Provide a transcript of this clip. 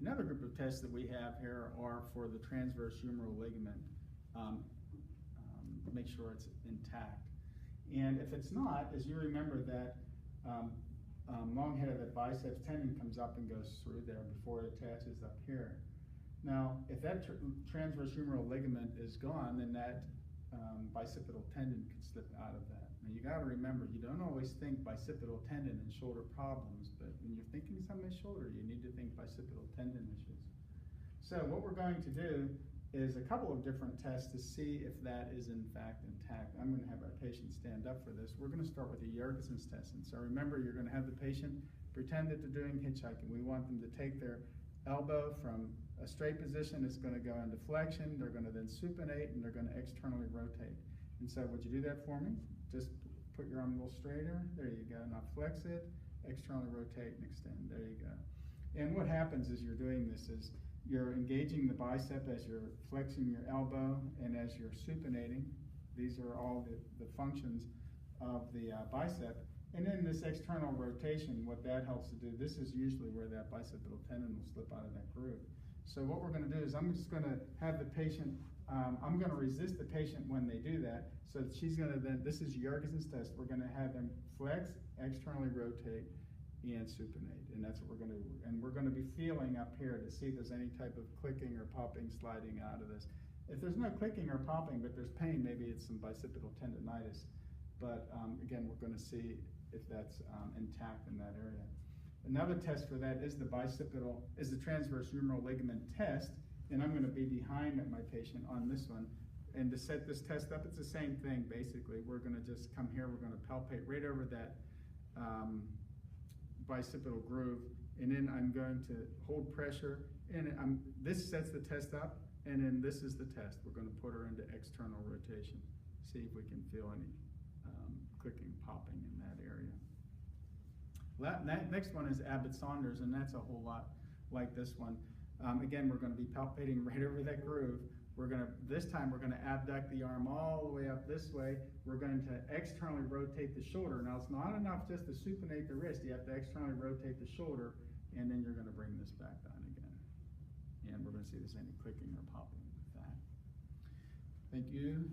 Another group of tests that we have here are for the transverse humeral ligament. Make sure it's intact. And if it's not, as you remember that long head of the biceps tendon comes up and goes through there before it attaches up here. Now, if that transverse humeral ligament is gone, then that bicipital tendon could slip out of that. Now, you got to remember, you don't always think bicipital tendon and shoulder problems, but when you're thinking something shoulder, you need to think bicipital tendon issues. So what we're going to do is a couple of different tests to see if that is in fact intact. I'm going to have our patient stand up for this. We're going to start with the Jurgis Intestine. So remember, you're going to have the patient pretend that they're doing hitchhiking. We want them to take their elbow from a straight position. It's going to go into flexion. They're going to then supinate, and they're going to externally rotate. And so would you do that for me? Just put your arm a little straighter. There you go. Now flex it, externally rotate, and extend. There you go. And what happens as you're doing this is you're engaging the bicep as you're flexing your elbow and as you're supinating. These are all the functions of the bicep. And then this external rotation, what that helps to do, this is usually where that bicipital tendon will slip out of that groove. So what we're going to do is I'm just going to have the patient, I'm going to resist the patient when they do that. So she's going to then, this is Jurgis Intestine, we're going to have them flex, externally rotate, and supinate, and that's what we're going to do. And we're going to be feeling up here to see if there's any type of clicking or popping sliding out of this. If there's no clicking or popping, but there's pain, maybe it's some bicipital tendonitis. But again, we're going to see if that's intact in that area. Another test for that is the transverse humeral ligament test, and I'm going to be behind my patient on this one. And to set this test up, it's the same thing basically. We're going to just come here, we're going to palpate right over that bicipital groove, and then I'm going to hold pressure, and this sets the test up, and then this is the test. We're going to put her into external rotation, see if we can feel any clicking, popping in that area. Next one is Abbott-Saunders, and that's a whole lot like this one. Again, we're going to be palpating right over that groove. This time we're going to abduct the arm all the way up this way. We're going to externally rotate the shoulder. Now it's not enough just to supinate the wrist. You have to externally rotate the shoulder, and then you're going to bring this back down again. And we're going to see if there's any clicking or popping with that. Thank you.